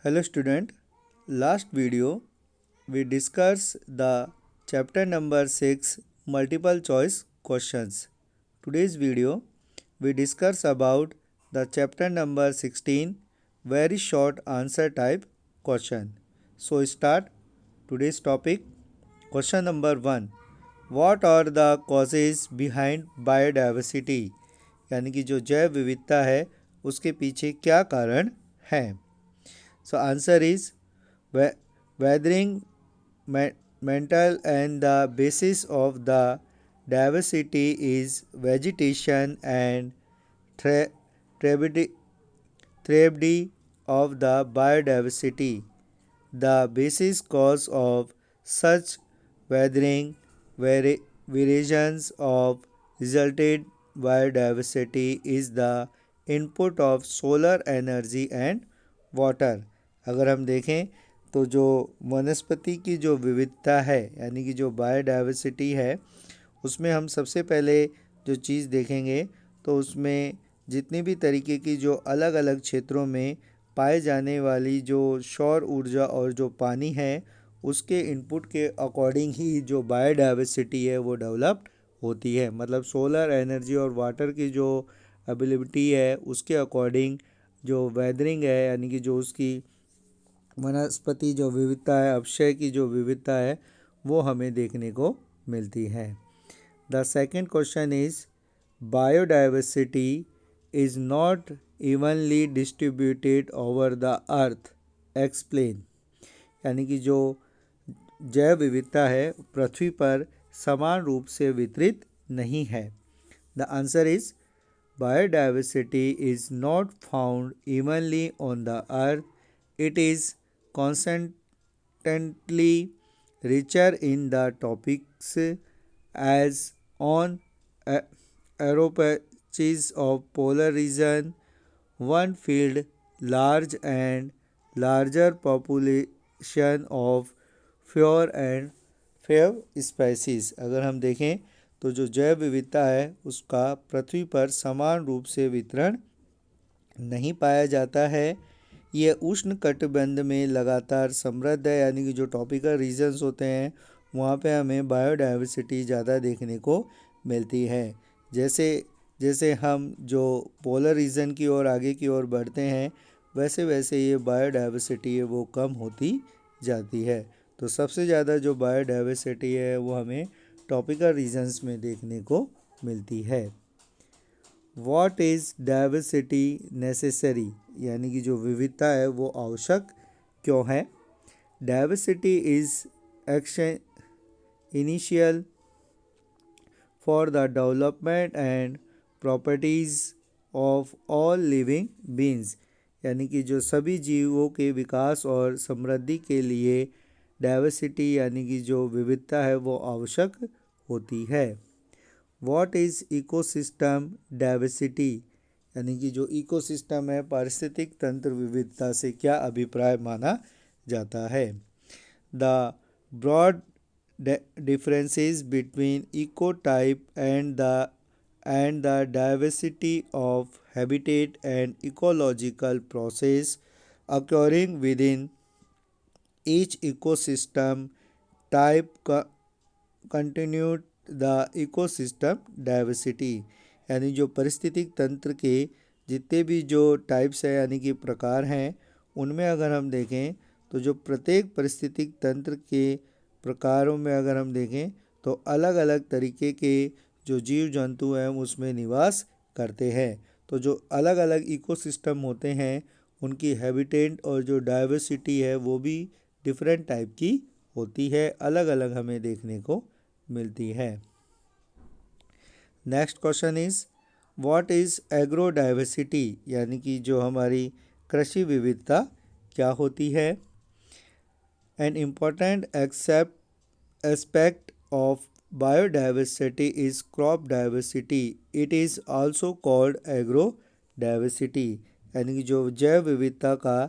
Hello student, last video we discussed the chapter number 6 multiple choice questions. Today's video we discuss about the chapter number 16 very short answer type question. So start today's topic. Question number 1. What are the causes behind biodiversity? यानी कि जो जैव विविधता है उसके पीछे क्या कारण हैं? So answer is weathering, mental, and the basis of the diversity is vegetation and tragedy of the biodiversity. The basis cause of such weathering variations of resulted biodiversity is the input of solar energy and water. अगर हम देखें तो जो वनस्पति की जो विविधता है यानी कि जो बायोडाइवर्सिटी है उसमें हम सबसे पहले जो चीज़ देखेंगे तो उसमें जितनी भी तरीके की जो अलग अलग क्षेत्रों में पाए जाने वाली जो सौर ऊर्जा और जो पानी है उसके इनपुट के अकॉर्डिंग ही जो बायोडाइवर्सिटी है वो डेवलप्ड होती है. मतलब सोलर एनर्जी और वाटर की जो अवेलेबिलिटी है उसके अकॉर्डिंग जो वेदरिंग है यानी कि जो उसकी वनस्पति जो विविधता है अक्षय की जो विविधता है वो हमें देखने को मिलती है. The second question is biodiversity is not evenly distributed over the earth. Explain. यानी कि जो जैव विविधता है पृथ्वी पर समान रूप से वितरित नहीं है. The answer is biodiversity is not found evenly on the earth. It is constantly richer in the tropics as on aero patches of polar region. One field large and larger population of fair and fair species. अगर हम देखें तो जो जैव विविधता है उसका पृथ्वी पर समान रूप से वितरण नहीं पाया जाता है. ये उष्ण कटिबंध में लगातार समृद्ध है यानी कि जो ट्रॉपिकल रीजन्स होते हैं वहाँ पे हमें बायोडाइवर्सिटी ज़्यादा देखने को मिलती है. जैसे जैसे हम जो पोलर रीजन की ओर आगे की ओर बढ़ते हैं वैसे वैसे ये बायोडाइवर्सिटी है वो कम होती जाती है. तो सबसे ज़्यादा जो बायोडाइवर्सिटी है वो हमें ट्रॉपिकल रीजन्स में देखने को मिलती है. What is diversity necessary. यानी कि जो विविधता है वो आवश्यक क्यों है. Diversity is action initial for the development and properties of all living beings. यानी कि जो सभी जीवों के विकास और समृद्धि के लिए डाइवर्सिटी यानी कि जो विविधता है वो आवश्यक होती है. What is ecosystem diversity. यानी कि जो इकोसिस्टम है पारिस्थितिक तंत्र विविधता से क्या अभिप्राय माना जाता है. The broad differences between ecotype and the diversity of habitat and ecological process occurring within each ecosystem type continued the ecosystem diversity. यानी जो पारिस्थितिक तंत्र के जितने भी जो टाइप्स है यानी कि प्रकार हैं उनमें अगर हम देखें तो जो प्रत्येक पारिस्थितिक तंत्र के प्रकारों में अगर हम देखें तो अलग अलग तरीके के जो जीव जंतु हैं उसमें निवास करते हैं. तो जो अलग अलग इकोसिस्टम होते हैं उनकी हैबिटेट और जो डाइवर्सिटी है वो भी डिफरेंट टाइप की होती है, अलग अलग हमें देखने को मिलती है. Next question is what is agro diversity. यानी कि जो हमारी कृषि विविधता क्या होती है. An important aspect of biodiversity is crop diversity. It is also called agro diversity. यानी कि जो जैव विविधता का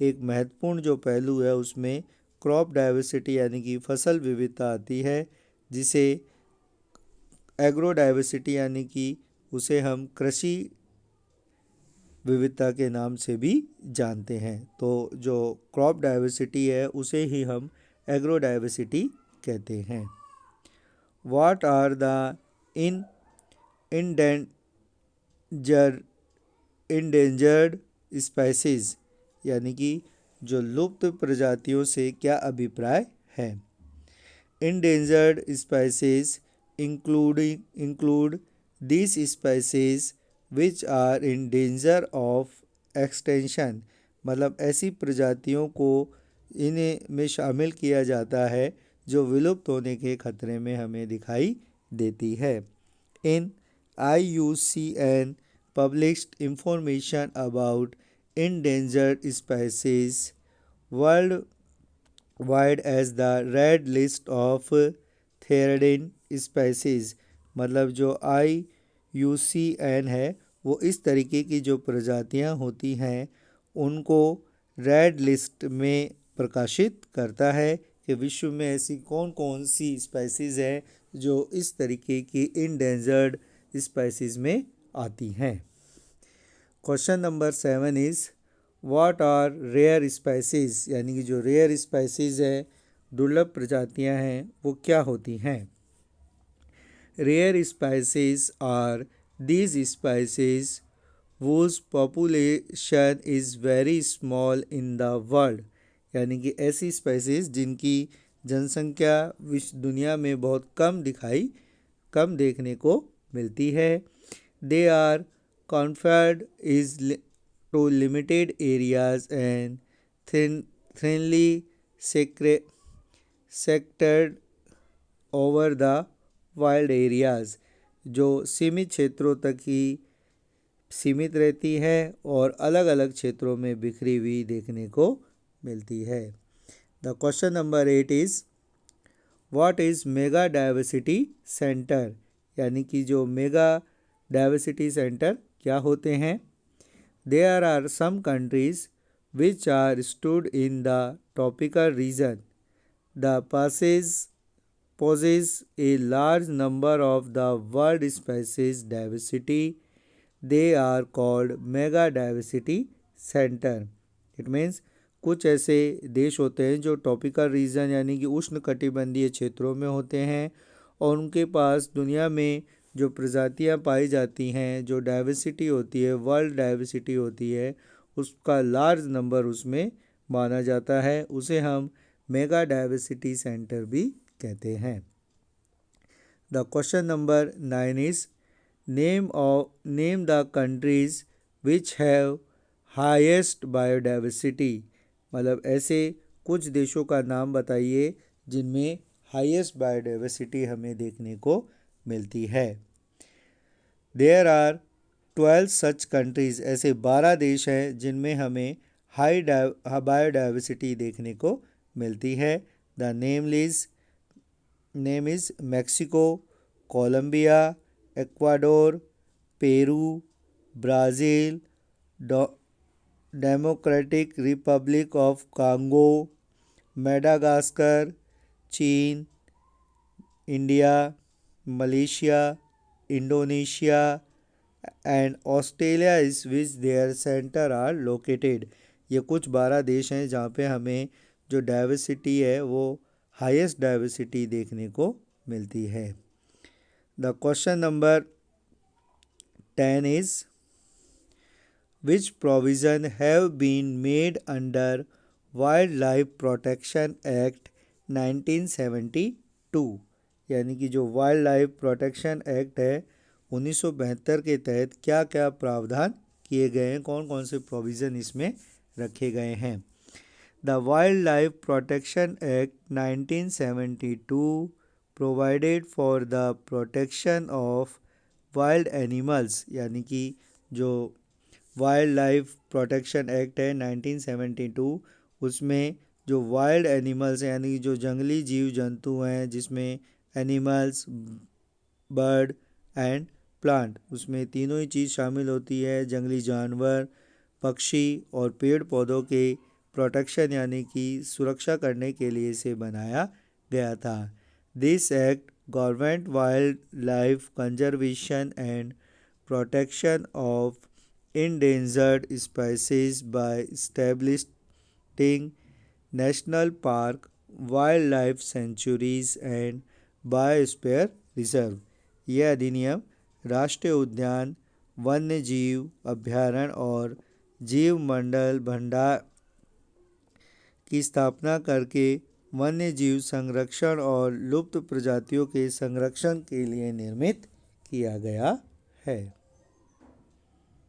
एक महत्वपूर्ण जो पहलू है उसमें क्रॉप डाइवर्सिटी यानी कि फसल विविधता आती है जिसे एग्रो डाइवर्सिटी यानी कि उसे हम कृषि विविधता के नाम से भी जानते हैं। तो जो क्रॉप डाइवर्सिटी है उसे ही हम एग्रो डाइवर्सिटी कहते हैं। What are the in endanger endangered species, यानी कि जो लुप्त प्रजातियों से क्या अभिप्राय है। Endangered species include these species which are in danger of extinction, मतलब ऐसी प्रजातियों को इन्हें में शामिल किया जाता है जो विलुप्त होने के खतरे में हमें दिखाई देती है। इन IUCN published information about endangered species worldwide as the red list of threatened species, मतलब जो IUCN है वो इस तरीके की जो प्रजातियां होती हैं उनको रेड लिस्ट में प्रकाशित करता है कि विश्व में ऐसी कौन कौन सी स्पेसीज है जो इस तरीके की इंडेंजर्ड स्पेसीज में आती हैं। Question number 7 is what are rare species, यानी कि जो रेयर स्पेसीज है, दुर्लभ प्रजातियां हैं, वो क्या होती हैं। Rare species are these species whose population is very small in the world, यानी कि ऐसी स्पेसीज जिनकी जनसंख्या विश्व दुनिया में बहुत कम देखने को मिलती है। They are confined is to limited areas and thinly sectored over the wild areas, जो सीमित क्षेत्रों तक ही सीमित रहती है और अलग अलग क्षेत्रों में बिखरी हुई देखने को मिलती है। The question number 8 is what is mega diversity centre, यानी कि जो मेगा डाइवर्सिटी सेंटर क्या होते हैं। There are some countries which are stood in the tropical region. The poses a large number of the world species diversity. They are called mega diversity center. It means कुछ ऐसे देश होते हैं जो topical reason यानी कि उष्ण कटिबंधीय क्षेत्रों में होते हैं और उनके पास दुनिया में जो प्रजातियां पाई जाती हैं, जो डाइवर्सिटी होती है, वर्ल्ड डाइवर्सिटी होती है, उसका लार्ज नंबर उसमें माना जाता है, उसे हम मेगा डाइवर्सिटी सेंटर भी कहते हैं। The question number 9 is name the countries which have highest biodiversity, मतलब ऐसे कुछ देशों का नाम बताइए जिनमें हाईएस्ट बायोडाइवर्सिटी हमें देखने को मिलती है। देयर आर 12 सच कंट्रीज, ऐसे 12 देश हैं जिनमें हमें हाई बायोडाइवर्सिटी देखने को मिलती है। The name is Mexico, Colombia, Ecuador, Peru, Brazil, Democratic Republic of Congo, Madagascar, चीन, India, Malaysia, Indonesia and Australia is which their center are located. ये कुछ 12 देश हैं जहाँ पे हमें जो डाइवर्सिटी है वो हाईएस्ट डाइवर्सिटी देखने को मिलती है। The question number 10 is which provision have been made under wild life protection act 1972, यानी कि जो वाइल्ड लाइफ प्रोटेक्शन एक्ट है 1972 के तहत क्या क्या प्रावधान किए गए हैं, कौन कौन से प्रोविज़न इसमें रखे गए हैं। The wild life protection act 1972 provided for the protection of wild animals, यानी कि जो वाइल्ड लाइफ प्रोटेक्शन एक्ट है 1972 उसमें जो वाइल्ड एनिमल्स हैं यानी जो जंगली जीव जंतु हैं जिसमें एनिमल्स, बर्ड एंड प्लांट, उसमें तीनों ही चीज़ शामिल होती है, जंगली जानवर, पक्षी और पेड़ पौधों के प्रोटेक्शन यानी कि सुरक्षा करने के लिए इसे बनाया गया था। This act government wild life conservation and protection of endangered species by establishing national park, wildlife sanctuaries and biosphere reserve. यह अधिनियम राष्ट्रीय उद्यान, वन्य जीव अभ्यारण्य और जीव मंडल भंडार की स्थापना करके वन्य जीव संरक्षण और लुप्त प्रजातियों के संरक्षण के लिए निर्मित किया गया है।